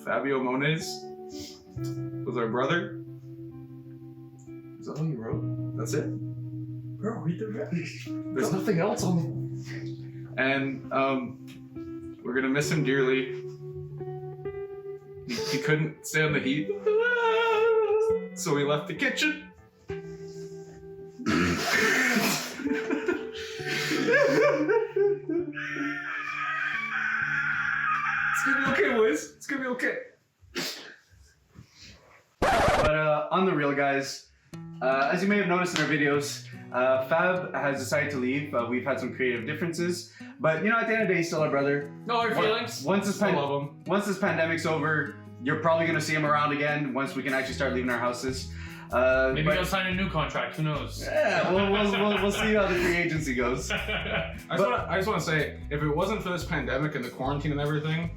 Fabio Moniz was our brother. Is that all you wrote? That's it? Bro, read the rest. There's nothing else on the... And we're gonna miss him dearly. He couldn't stand the heat, so he left the kitchen. It's gonna be okay, boys. It's gonna be okay. But on the real, guys, as you may have noticed in our videos, Fab has decided to leave. We've had some creative differences, but you know, at the end of the day, he's still our brother. No hard feelings. Once this pandemic's over, you're probably gonna see him around again. Once we can actually start leaving our houses. Maybe he'll sign a new contract. Who knows? Yeah, we'll see how the free agency goes. I just want to say, if it wasn't for this pandemic and the quarantine and everything,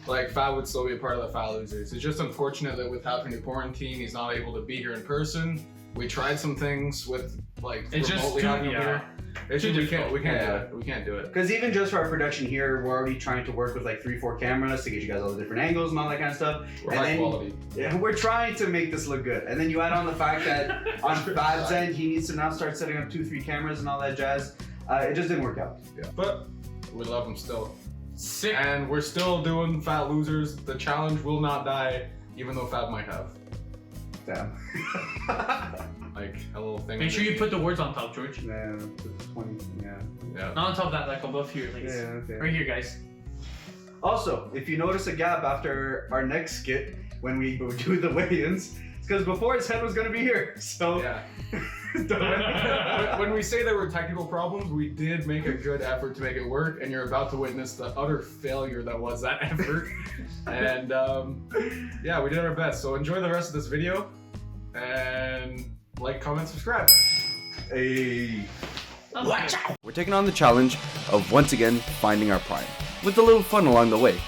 like Fab would still be a part of the Fat Losers. It's just unfortunate that with having to quarantine, he's not able to be here in person. We tried some things with like remotely having him here. It's just, we can't do it. We can't do it. Because even just for our production here, we're already trying to work with like 3-4 cameras to get you guys all the different angles and all that kind of stuff. We're high quality. Yeah, we're trying to make this look good. And then you add on the fact that on Fab's end, he needs to now start setting up 2-3 cameras and all that jazz. It just didn't work out. Yeah, but we love him still. Sick. And we're still doing Fat Losers. The challenge will not die, even though Fab might have. Damn. Like a little thing. Make sure you put the words on top, George. Yeah, 20, yeah. Yeah. Not on top of that, like above here, like Okay. right here, guys. Also, if you notice a gap after our next skit when we do the weigh-ins, it's because before his head was gonna be here. So Yeah. When we say there were technical problems, we did make a good effort to make it work, and you're about to witness the utter failure that was that effort. And yeah, we did our best. So enjoy the rest of this video, and like, comment, subscribe. Hey. Watch out! We're taking on the challenge of once again finding our prime, with a little fun along the way.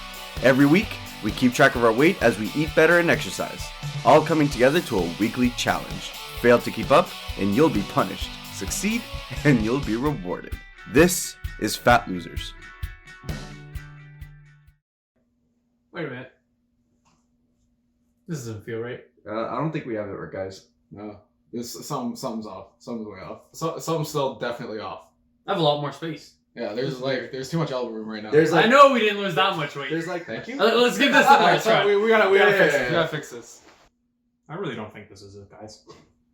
Every week, we keep track of our weight as we eat better and exercise, all coming together to a weekly challenge. Fail to keep up, and you'll be punished. Succeed, and you'll be rewarded. This is Fat Losers. Wait a minute. This doesn't feel right. I don't think we have it right, guys. No, something's off. Something's way off. Something's still definitely off. I have a lot more space. Yeah, there's too much elbow room right now. There's like, I know we didn't lose that much weight. there's like, Thank you. Let's give this another try. We gotta fix yeah. it. We gotta fix this. I really don't think this is it, guys.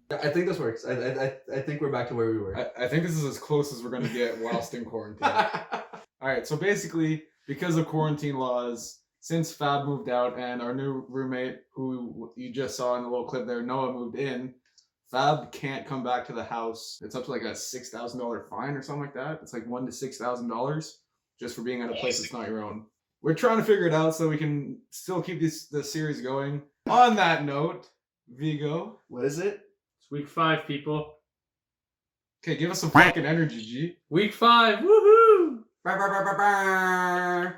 I think this works. I think we're back to where we were. I think this is as close as we're gonna get whilst in quarantine. Alright, so basically, because of quarantine laws, since Fab moved out and our new roommate, who you just saw in the little clip there, Noah, moved in, Fab can't come back to the house. It's up to like a $6,000 fine or something like that. It's like $1,000 to $6,000 just for being at a place that's not your own. We're trying to figure it out so we can still keep this series going. On that note, Vigo. What is it? It's week 5, people. Okay, give us some fucking energy, G. Week 5, woohoo! Brr, brr, brr, brr, brr.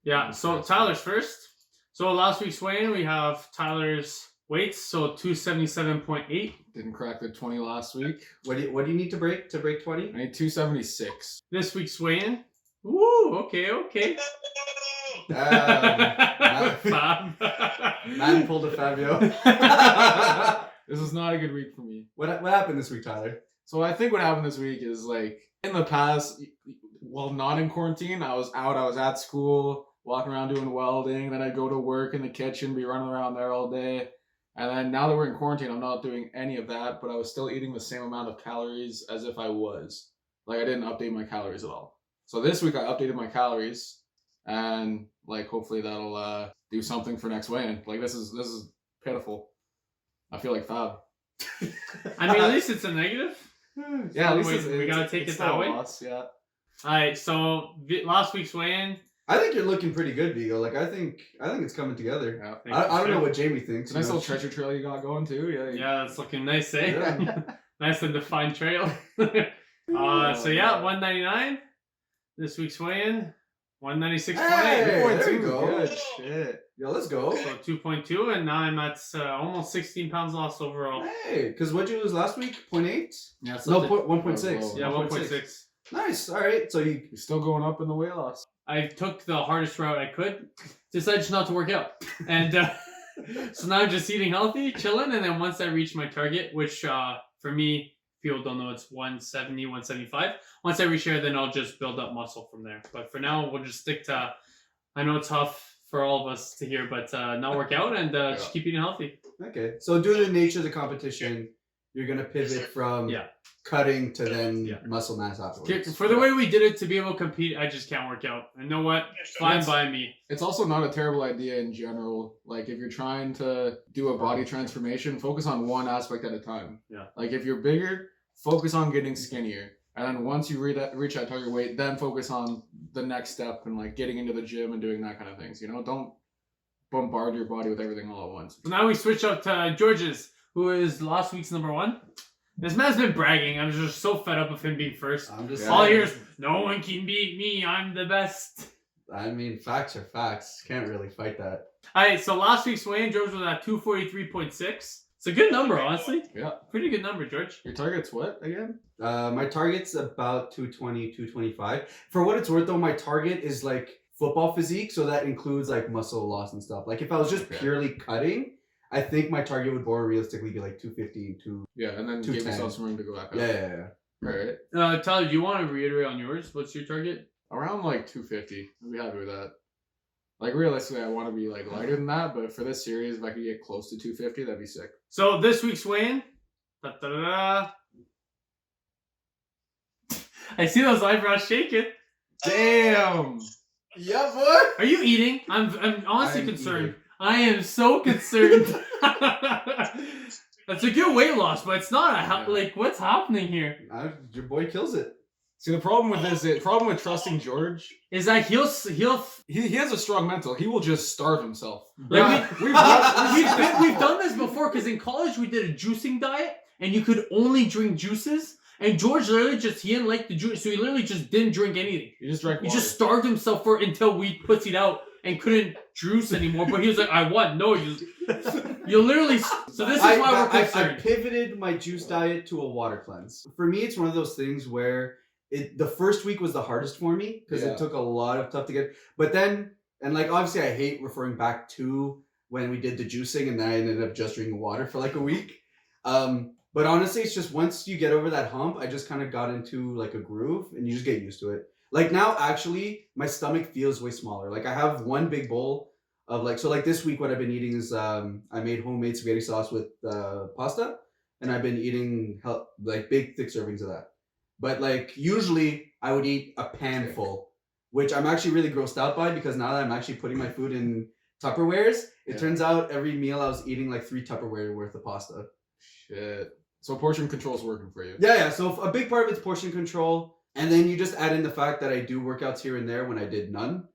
Yeah, so Tyler's first. So last week's weigh-in, we have Tyler's weights, so 277.8. Didn't crack the 20 last week. What do you need to break 20? I need 276. This week's weigh-in. Woo, okay. Fab. Man pulled a Fabio. This is not a good week for me. What happened this week, Tyler? So I think what happened this week is, like, in the past, while not in quarantine, I was out, I was at school, walking around doing welding, then I'd go to work in the kitchen, be running around there all day. And then now that we're in quarantine, I'm not doing any of that, but I was still eating the same amount of calories as if I was. Like, I didn't update my calories at all. So this week I updated my calories, and like hopefully that'll do something for next weigh-in. Like, this is pitiful. I feel like Fab. I mean, at least it's a negative. Yeah, at least we gotta take it that way. Loss, yeah. Alright, so last week's weigh-in. I think you're looking pretty good, Vigo. Like, I think it's coming together. Yeah. I don't know what Jamie thinks. It's a nice little treasure trail you got going too. Yeah, that's looking nice, eh? Yeah. Nice and defined trail. So yeah, 199. This week's weigh-in, 196.8. Hey, there you go. Good shit. Yo, let's go. So 2.2, and now I'm at almost 16 pounds lost overall. Hey, because what'd you lose last week? 0.8? Yeah, No, 1.6. Yeah, 1.6. Nice. All right. So you. You're still going up in the weight loss. I took the hardest route I could. Decided just not to work out. And so now I'm just eating healthy, chilling. And then once I reach my target, which for me, people don't know, it's 170, 175. Once I reach there, then I'll just build up muscle from there. But for now, we'll just stick to, I know it's tough for all of us to hear, but not work out and just keep eating healthy. Okay. So due to the nature of the competition, you're gonna pivot from cutting to then muscle mass afterwards. For the way we did it to be able to compete, I just can't work out. And know what? Fine by me. It's also not a terrible idea in general. Like if you're trying to do a body transformation, focus on one aspect at a time. Yeah. Like if you're bigger, focus on getting skinnier. And then once you reach that target weight, then focus on the next step and like getting into the gym and doing that kind of things. You know, don't bombard your body with everything all at once. So now we switch up to George's, who is last week's number 1. This man's been bragging. I'm just so fed up of him being first. I'm just all I hear is, no one can beat me. I'm the best. I mean, facts are facts. Can't really fight that. All right, so last week's weigh-in, George was at 243.6. It's a good number, honestly. Yeah. Pretty good number, George. Your target's what again? My target's about 220, 225. For what it's worth, though, my target is like football physique, so that includes like muscle loss and stuff. Like if I was just purely cutting, I think my target would more realistically be like 250 to and then give yourself some room to go back up. Yeah. Right. Tyler, do you want to reiterate on yours? What's your target? Around like 250. I'd be happy with that. Like realistically, I want to be like lighter than that, but for this series, if I could get close to 250, that'd be sick. So this week's weigh-in. I see those eyebrows shaking. Damn. Yeah, boy. Are you eating? I'm honestly I'm concerned. eating. I am so concerned. That's a good weight loss, but it's not like what's happening here? Your boy kills it. See, the problem with this, the problem with trusting George is that he'll he has a strong mental. He will just starve himself. Like we've done this before because in college we did a juicing diet and you could only drink juices. And George literally he didn't like the juice, so he literally just didn't drink anything. He just drank water. He just starved himself until we pussied out and couldn't juice anymore. But he was like, I won. No, you literally. So this is why we're concerned. I pivoted my juice diet to a water cleanse. For me, it's one of those things where the first week was the hardest for me because it took a lot of stuff to get. But then, and like obviously, I hate referring back to when we did the juicing, and then I ended up just drinking water for like a week. But honestly, it's just once you get over that hump, I just kind of got into like a groove and you just get used to it. Like now, actually, my stomach feels way smaller. Like I have one big bowl of like, so like this week, what I've been eating is I made homemade spaghetti sauce with pasta, and I've been eating like big, thick servings of that. But like usually I would eat a pan full, which I'm actually really grossed out by because now that I'm actually putting my food in Tupperwares, it turns out every meal I was eating like 3 Tupperware worth of pasta. Shit. So portion control is working for you. Yeah. So a big part of it's portion control. And then you just add in the fact that I do workouts here and there when I did none.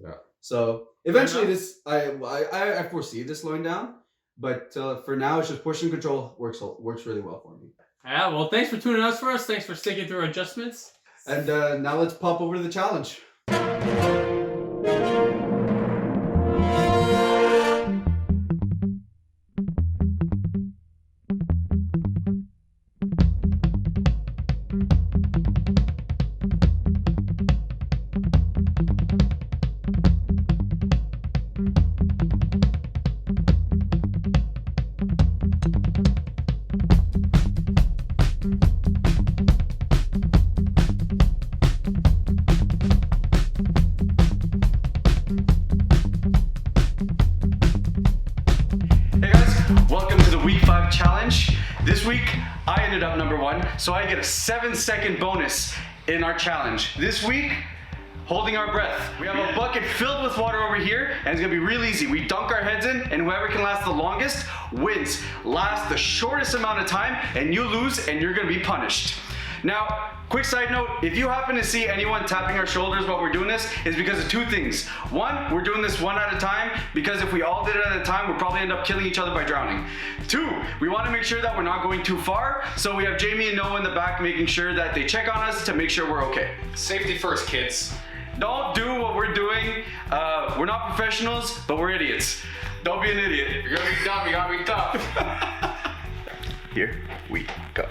Yeah. So eventually this, I foresee this slowing down. But for now, it's just portion control works really well for me. Yeah, well, thanks for tuning us for us. Thanks for sticking through our adjustments. And now let's pop over to the challenge. Welcome to the week 5 challenge. This week, I ended up number 1, so I get a 7-second bonus in our challenge. This week, holding our breath. We have a bucket filled with water over here, and it's gonna be real easy. We dunk our heads in, and whoever can last the longest wins. Last the shortest amount of time, and you lose, and you're gonna be punished. Now, quick side note, if you happen to see anyone tapping our shoulders while we're doing this, it's because of 2 things. 1, we're doing this one at a time, because if we all did it at a time, we'll probably end up killing each other by drowning. 2, we want to make sure that we're not going too far, so we have Jamie and Noah in the back making sure that they check on us to make sure we're okay. Safety first, kids. Don't do what we're doing. We're not professionals, but we're idiots. Don't be an idiot. You're gonna be dumb, you gotta be tough. Here we go.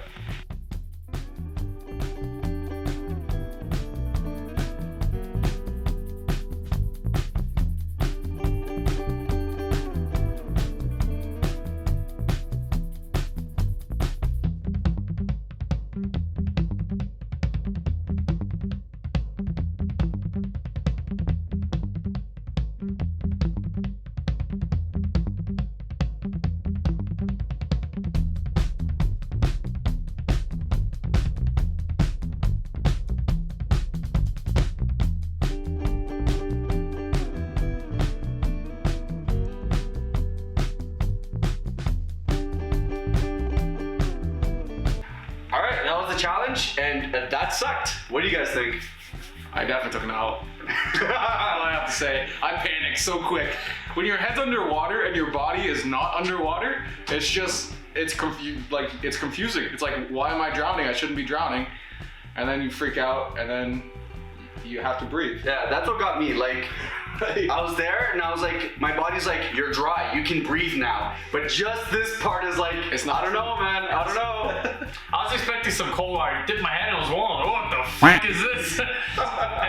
challenge, and that sucked. What do you guys think? I definitely took an L. That's all I have to say. I panicked so quick. When your head's underwater and your body is not underwater, it's confusing. It's like, why am I drowning? I shouldn't be drowning. And then you freak out, and then you have to breathe. Yeah, that's what got me. Like, I was there, and I was like, my body's like, you're dry, you can breathe now. But just this part is like, It's not. I don't know, man. I don't know. I was expecting some cold water. Dipped my head and I was warm. What the fuck is this? And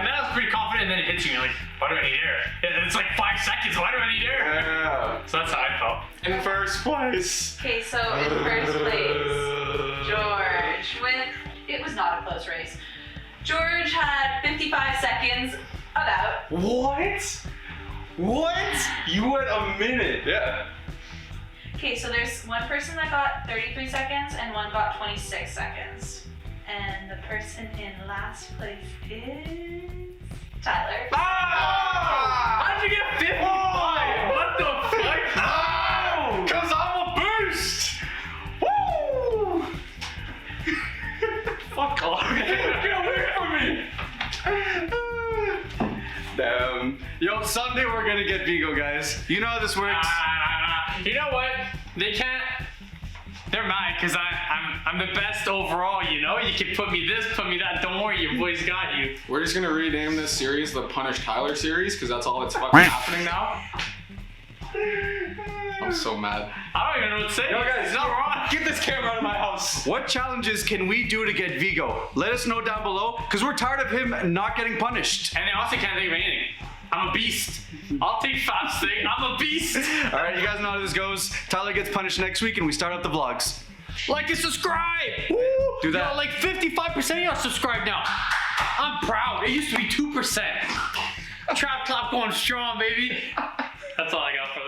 then I was pretty confident, and then it hits you. You're like, why do I need air? It's like 5 seconds. Why do I need air? Yeah. So that's how I felt. In first place. Okay, so in first place, George with, it was not a close race. George had 55 seconds about. What? You went a minute. Yeah. Okay, so there's one person that got 33 seconds and one got 26 seconds. And the person in last place is Tyler. Ah! How'd you get 55? What the fuck? Oh! Cause I'm a boost. Woo! Fuck off. Get away from me. Damn. Yo, someday we're gonna get Vigo, guys. You know how this works. You know what? They can't. They're mad because I'm the best overall. You know, you can put me this, put me that. Don't worry, your boy's got you. We're just gonna rename this series the Punish Tyler series because that's all that's fucking happening now. I'm so mad. I don't even know what to say. Yo, guys, it's not wrong. Get this camera out of my house. What challenges can we do to get Vigo? Let us know down below, because we're tired of him not getting punished. And they also can't think of anything. I'm a beast. I'll take Fab's thing. I'm a beast. All right, you guys know how this goes. Tyler gets punished next week, and we start up the vlogs. Like and subscribe. Do that. Yo, like 55% of y'all subscribe now. I'm proud. It used to be 2%. TrapClap going strong, baby. That's all I got for